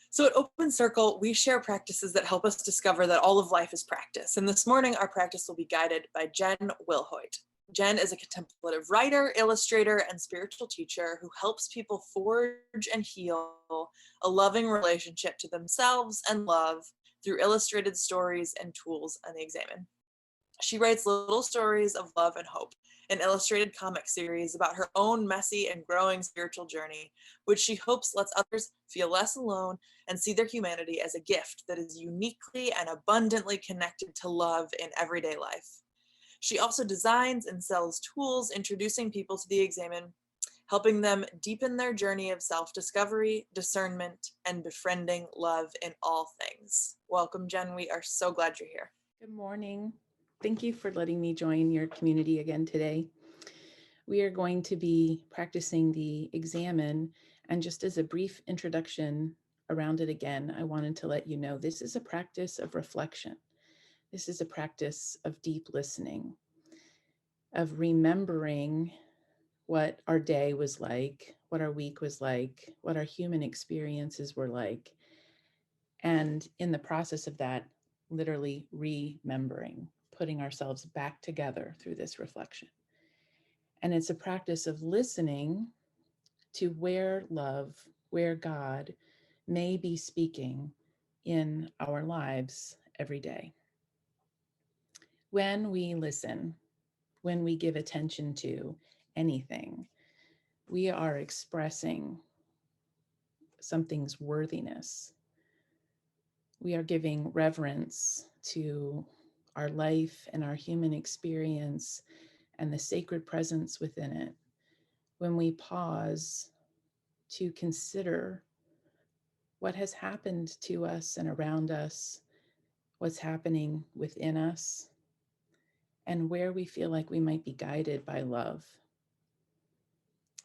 So at Open Circle, we share practices that help us discover that all of life is practice. And this morning, our practice will be guided by Jen Willhoite. Jen is a contemplative writer, illustrator, and spiritual teacher who helps people forge and heal a loving relationship to themselves and love through illustrated stories and tools on the Examen. She writes little stories of love and hope, an illustrated comic series about her own messy and growing spiritual journey, which she hopes lets others feel less alone and see their humanity as a gift that is uniquely and abundantly connected to love in everyday life. She also designs and sells tools introducing people to the Examen, helping them deepen their journey of self-discovery, discernment, and befriending love in all things. Welcome, Jen. We are so glad you're here. Good morning. Thank you for letting me join your community again today. We are going to be practicing the Examen, and just as a brief introduction around it again, I wanted to let you know this is a practice of reflection. This is a practice of deep listening, of remembering what our day was like, what our week was like, what our human experiences were like, and in the process of that, literally remembering, putting ourselves back together through this reflection. And it's a practice of listening to where love, where God may be speaking in our lives every day. When we listen, when we give attention to anything, we are expressing something's worthiness. We are giving reverence to our life and our human experience and the sacred presence within it. When we pause to consider what has happened to us and around us, what's happening within us, and where we feel like we might be guided by love.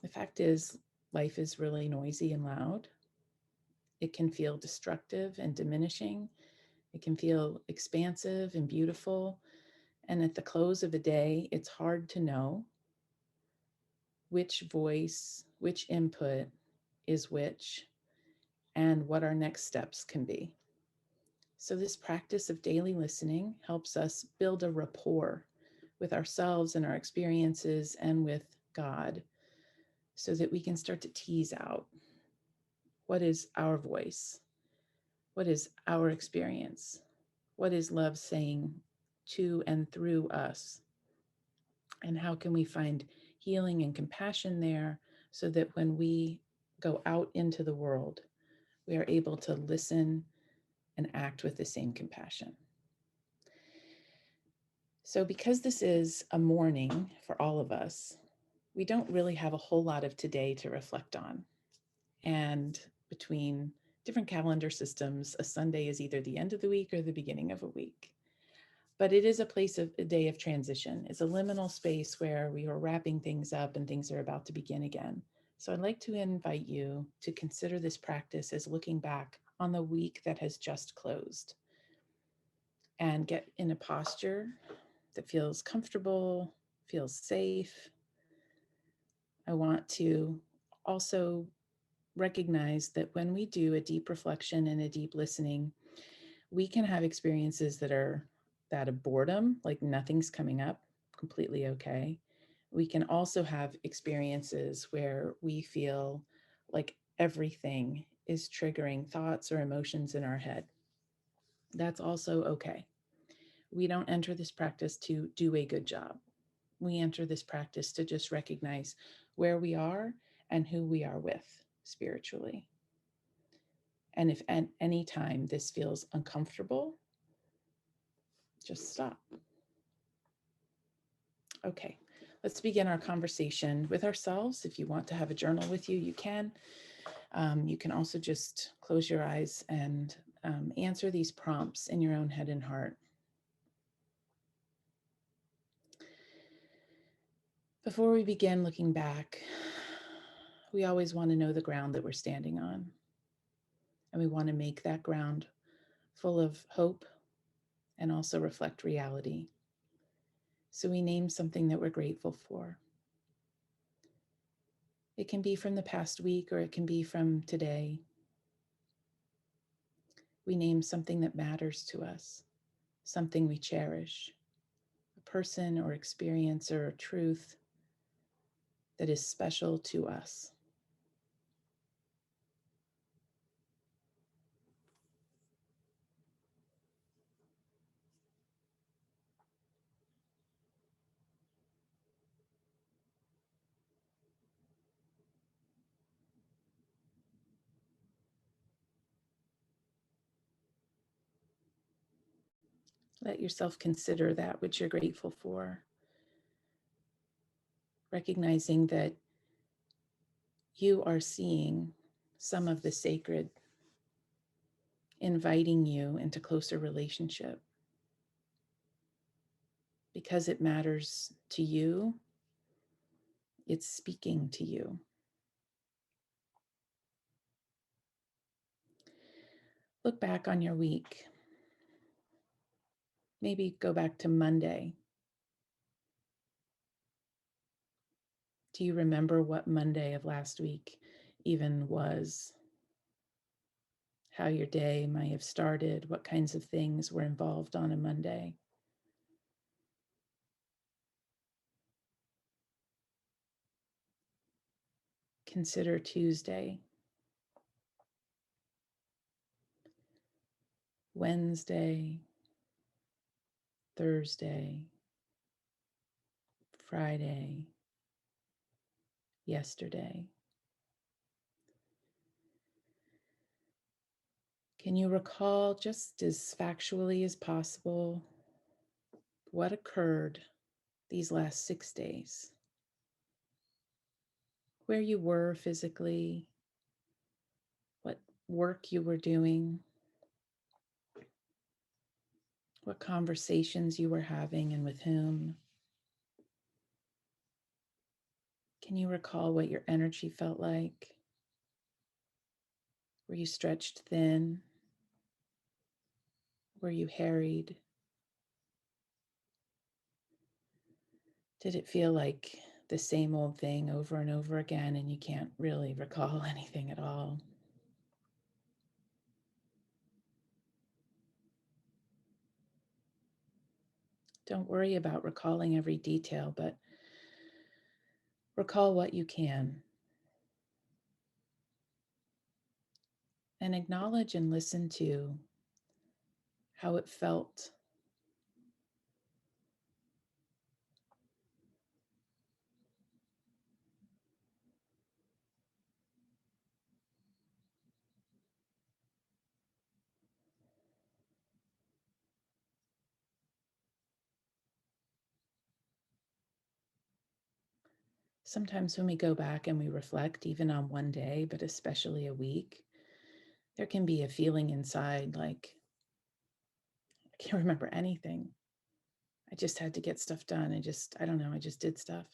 The fact is, life is really noisy and loud. It can feel destructive and diminishing. It can feel expansive and beautiful. And at the close of the day, it's hard to know which voice, which input is which, and what our next steps can be. So, this practice of daily listening helps us build a rapport with ourselves and our experiences and with God so that we can start to tease out what is our voice, what is our experience, what is love saying to and through us, and how can we find healing and compassion there so that when we go out into the world, we are able to listen and act with the same compassion. So, because this is a morning for all of us, we don't really have a whole lot of today to reflect on. And between different calendar systems, a Sunday is either the end of the week or the beginning of a week. But it is a day of transition. It's a liminal space where we are wrapping things up and things are about to begin again. So I'd like to invite you to consider this practice as looking back on the week that has just closed and get in a posture that feels comfortable, feels safe. I want to also recognize that when we do a deep reflection and a deep listening, we can have experiences that are that of boredom, like nothing's coming up, completely okay. We can also have experiences where we feel like everything is triggering thoughts or emotions in our head. That's also okay. We don't enter this practice to do a good job. We enter this practice to just recognize where we are and who we are with spiritually. And if at any time this feels uncomfortable, just stop. Okay, let's begin our conversation with ourselves. If you want to have a journal with you, you can. You can also just close your eyes and answer these prompts in your own head and heart. Before we begin looking back, we always want to know the ground that we're standing on. And we want to make that ground full of hope and also reflect reality. So we name something that we're grateful for. It can be from the past week or it can be from today. We name something that matters to us, something we cherish, a person or experience or a truth that is special to us. Let yourself consider that which you're grateful for, recognizing that you are seeing some of the sacred, inviting you into closer relationship because it matters to you. It's speaking to you. Look back on your week. Maybe go back to Monday. Do you remember what Monday of last week even was? How your day might have started? What kinds of things were involved on a Monday? Consider Tuesday, Wednesday, Thursday, Friday, yesterday. Can you recall, just as factually as possible, what occurred these last 6 days? Where you were physically, what work you were doing, what conversations you were having and with whom. Can you recall what your energy felt like? Were you stretched thin? Were you harried? Did it feel like the same old thing over and over again and you can't really recall anything at all? Don't worry about recalling every detail, but recall what you can. And acknowledge and listen to how it felt. Sometimes when we go back and we reflect, even on one day, but especially a week, there can be a feeling inside like, I can't remember anything. I just had to get stuff done. I don't know, I just did stuff.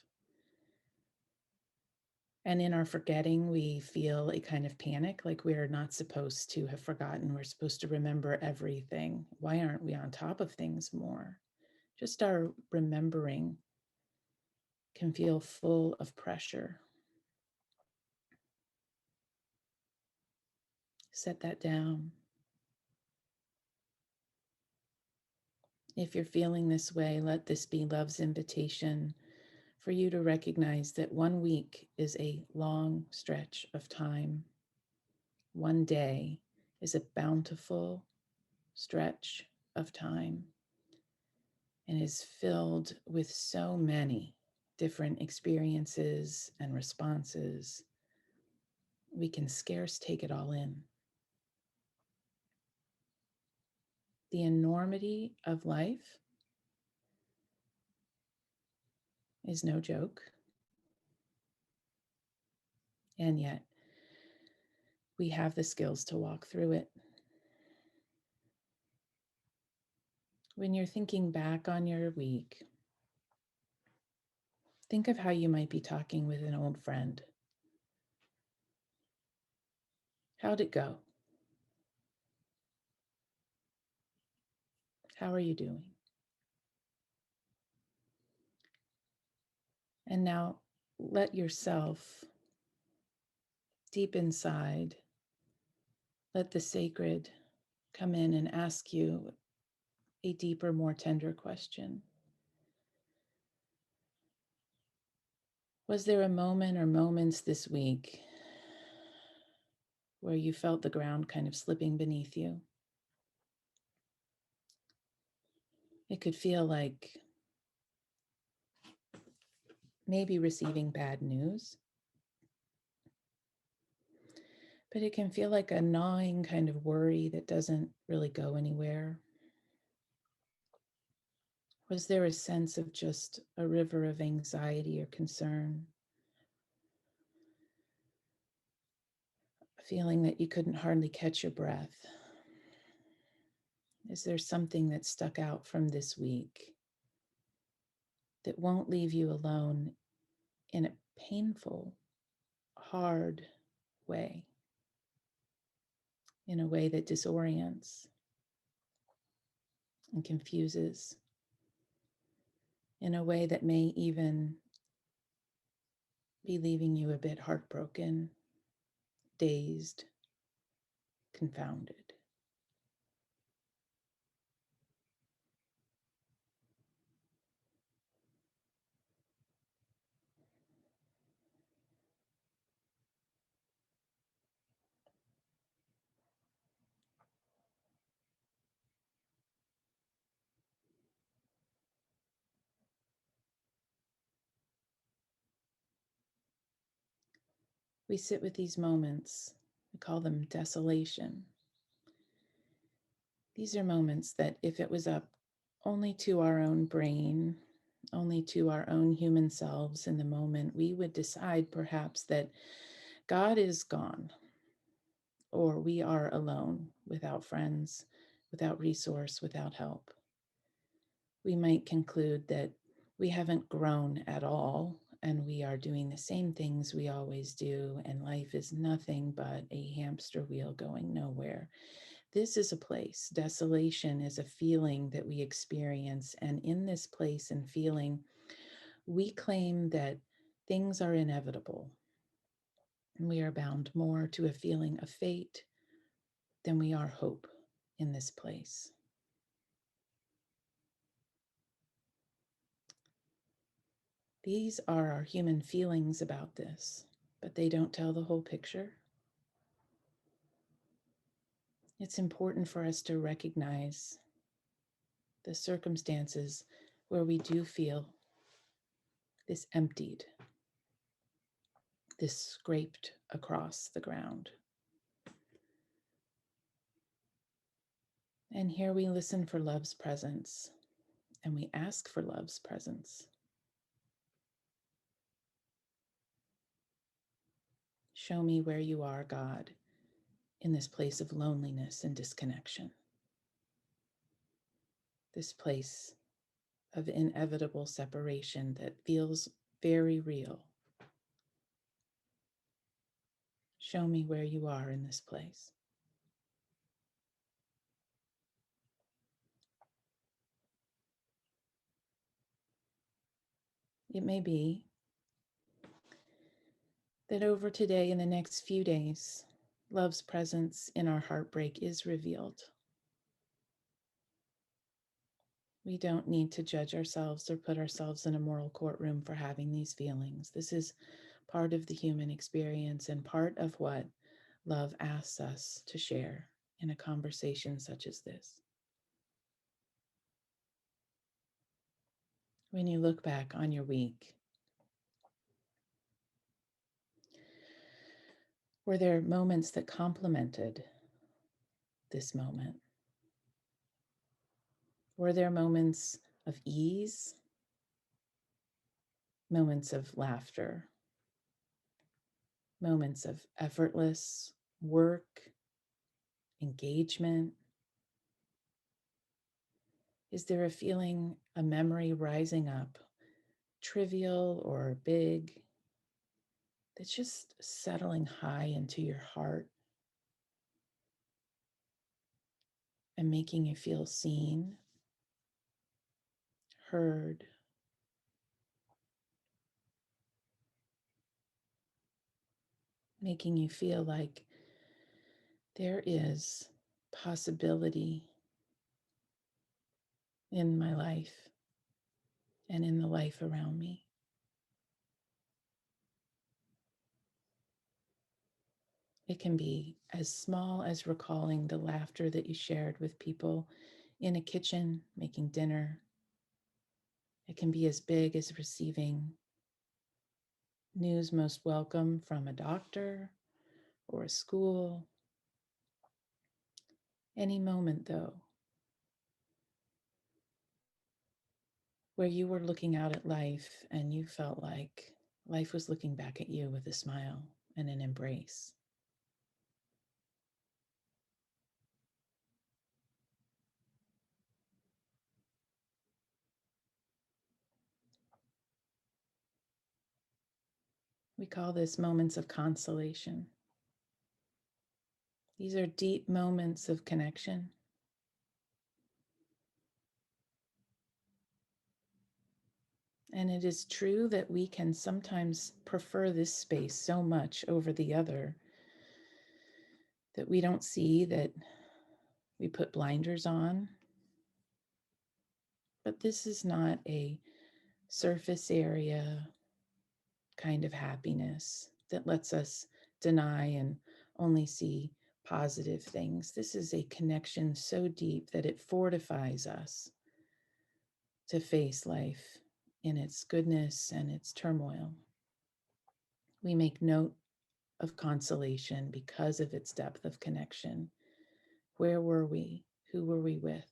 And in our forgetting, we feel a kind of panic, like we're not supposed to have forgotten. We're supposed to remember everything. Why aren't we on top of things more? Just our remembering can feel full of pressure. Set that down. If you're feeling this way, let this be love's invitation for you to recognize that 1 week is a long stretch of time. One day is a bountiful stretch of time and is filled with so many different experiences and responses. We can scarce take it all in. The enormity of life is no joke. And yet, we have the skills to walk through it. When you're thinking back on your week, think of how you might be talking with an old friend. How'd it go? How are you doing? And now let yourself, deep inside, let the sacred come in and ask you a deeper, more tender question. Was there a moment or moments this week where you felt the ground kind of slipping beneath you? It could feel like maybe receiving bad news, but it can feel like a gnawing kind of worry that doesn't really go anywhere. Was there a sense of just a river of anxiety or concern? A feeling that you couldn't hardly catch your breath? Is there something that stuck out from this week that won't leave you alone in a painful, hard way, in a way that disorients and confuses, in a way that may even be leaving you a bit heartbroken, dazed, confounded? We sit with these moments, we call them desolation. These are moments that, if it was up only to our own brain, only to our own human selves in the moment, we would decide perhaps that God is gone, or we are alone, without friends, without resource, without help. We might conclude that we haven't grown at all, and we are doing the same things we always do, and life is nothing but a hamster wheel going nowhere. This is a place. Desolation is a feeling that we experience. And in this place and feeling, we claim that things are inevitable. And we are bound more to a feeling of fate than we are hope in this place. These are our human feelings about this, but they don't tell the whole picture. It's important for us to recognize the circumstances where we do feel this emptied, this scraped across the ground. And here we listen for love's presence, and we ask for love's presence. Show me where you are, God, in this place of loneliness and disconnection, this place of inevitable separation that feels very real. Show me where you are in this place. It may be that over today and the next few days, love's presence in our heartbreak is revealed. We don't need to judge ourselves or put ourselves in a moral courtroom for having these feelings. This is part of the human experience and part of what love asks us to share in a conversation such as this. When you look back on your week, were there moments that complemented this moment? Were there moments of ease, moments of laughter, moments of effortless work, engagement? Is there a feeling, a memory rising up, trivial or big, that's just settling high into your heart and making you feel seen, heard, making you feel like there is possibility in my life and in the life around me. It can be as small as recalling the laughter that you shared with people in a kitchen making dinner. It can be as big as receiving news most welcome from a doctor or a school. Any moment, though, where you were looking out at life and you felt like life was looking back at you with a smile and an embrace. We call this moments of consolation. These are deep moments of connection. And it is true that we can sometimes prefer this space so much over the other that we don't see that we put blinders on. But this is not a surface area kind of happiness that lets us deny and only see positive things. This is a connection so deep that it fortifies us to face life in its goodness and its turmoil. We make note of consolation because of its depth of connection. Where were we? Who were we with?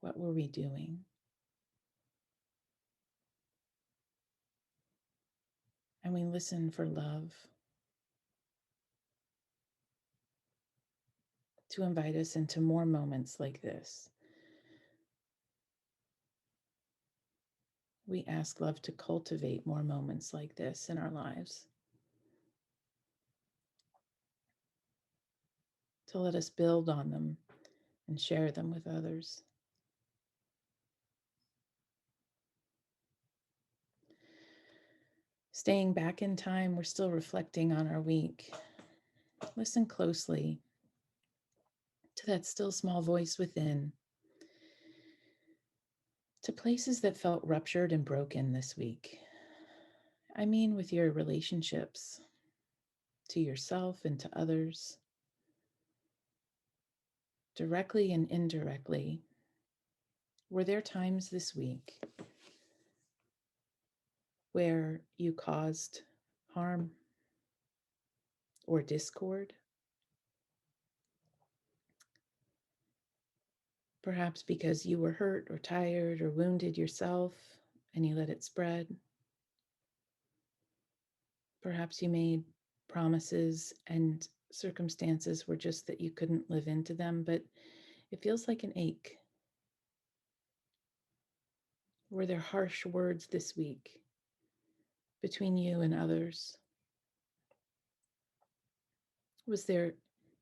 What were we doing? And we listen for love to invite us into more moments like this. We ask love to cultivate more moments like this in our lives, to let us build on them and share them with others. Staying back in time, we're still reflecting on our week. Listen closely to that still small voice within, to places that felt ruptured and broken this week. I mean, with your relationships to yourself and to others, directly and indirectly. Were there times this week where you caused harm or discord? Perhaps because you were hurt or tired or wounded yourself and you let it spread. Perhaps you made promises and circumstances were just that you couldn't live into them, but it feels like an ache. Were there harsh words this week between you and others? Was there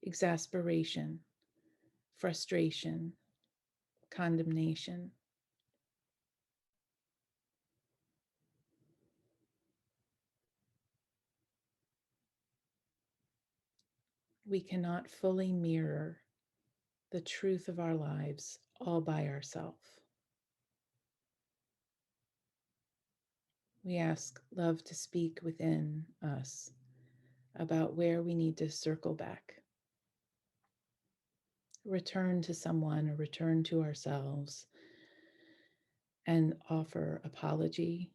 exasperation, frustration, condemnation? We cannot fully mirror the truth of our lives all by ourselves. We ask love to speak within us about where we need to circle back, return to someone or return to ourselves, and offer apology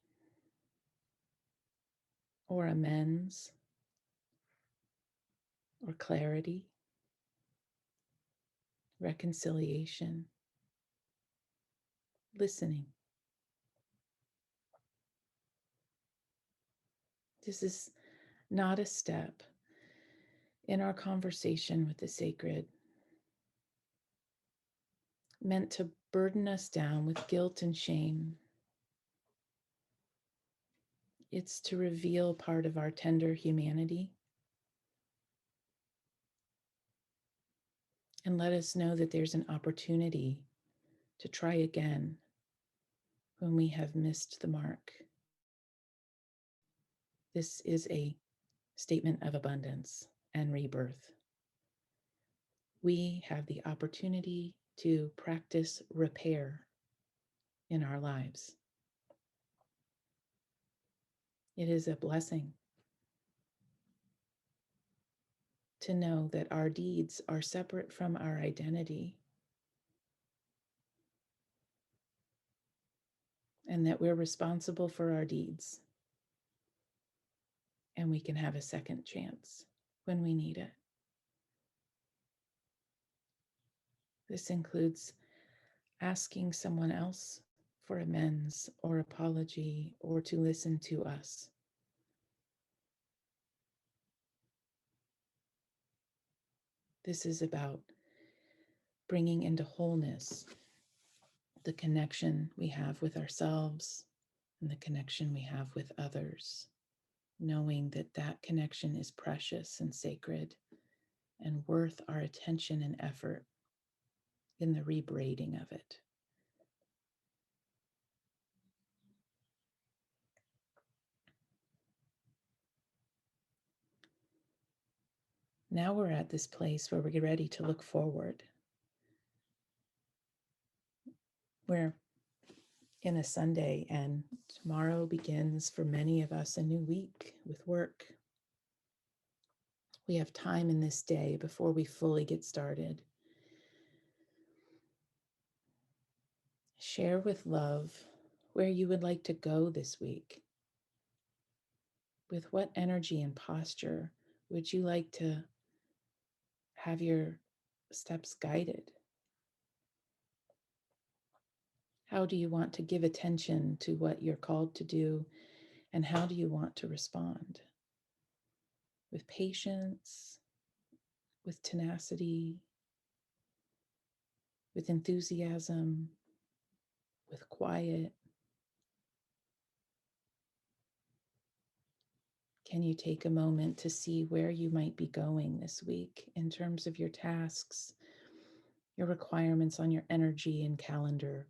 or amends or clarity, reconciliation, listening. This is not a step in our conversation with the sacred meant to burden us down with guilt and shame. It's to reveal part of our tender humanity and let us know that there's an opportunity to try again when we have missed the mark. This is a statement of abundance and rebirth. we have the opportunity to practice repair in our lives. It is a blessing to know that our deeds are separate from our identity and that we're responsible for our deeds, and we can have a second chance when we need it. This includes asking someone else for amends or apology or to listen to us. This is about bringing into wholeness the connection we have with ourselves and the connection we have with others, knowing that that connection is precious and sacred and worth our attention and effort in the rebraiding of it. Now we're at this place where we're ready to look forward. We're in a Sunday, and tomorrow begins for many of us a new week with work. We have time in this day before we fully get started. Share with love where you would like to go this week. With what energy and posture would you like to have your steps guided? How do you want to give attention to what you're called to do? And how do you want to respond? With patience, with tenacity, with enthusiasm, with quiet? Can you take a moment to see where you might be going this week in terms of your tasks, your requirements on your energy and calendar?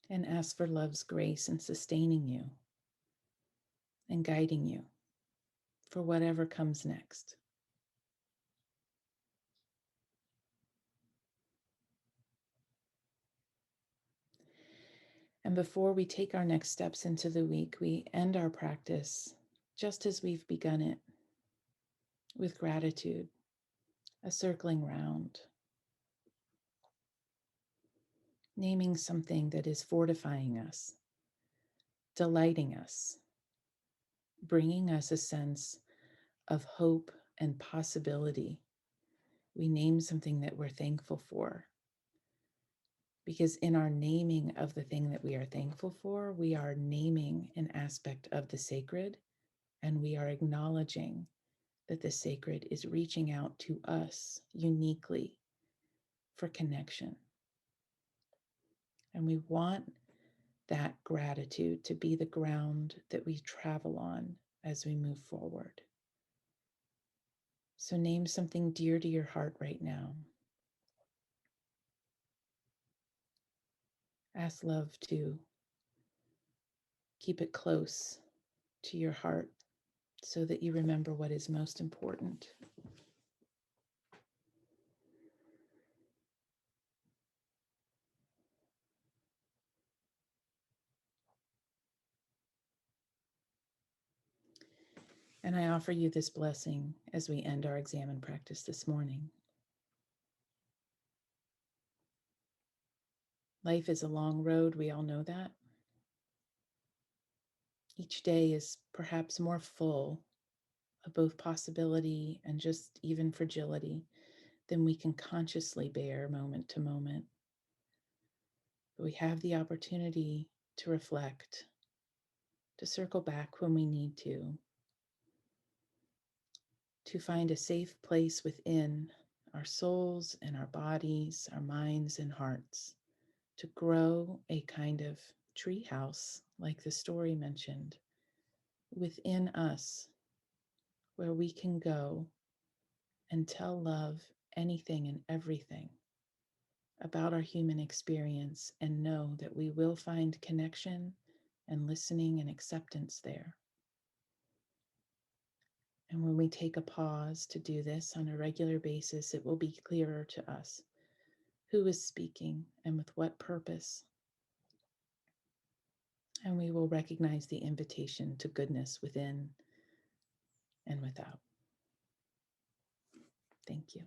And ask for love's grace in sustaining you and guiding you for whatever comes next. And before we take our next steps into the week, we end our practice just as we've begun it, with gratitude, a circling round, naming something that is fortifying us, delighting us, bringing us a sense of hope and possibility. We name something that we're thankful for. Because in our naming of the thing that we are thankful for, we are naming an aspect of the sacred, and we are acknowledging that the sacred is reaching out to us uniquely for connection. And we want that gratitude to be the ground that we travel on as we move forward. So name something dear to your heart right now. Ask love to keep it close to your heart so that you remember what is most important. And I offer you this blessing as we end our examine practice this morning. Life is a long road, we all know that. Each day is perhaps more full of both possibility and just even fragility than we can consciously bear moment to moment. But we have the opportunity to reflect, to circle back when we need to find a safe place within our souls and our bodies, our minds and hearts, to grow a kind of treehouse, like the story mentioned, within us, where we can go and tell love anything and everything about our human experience and know that we will find connection and listening and acceptance there. And when we take a pause to do this on a regular basis, it will be clearer to us who is speaking and with what purpose. And we will recognize the invitation to goodness within and without. Thank you.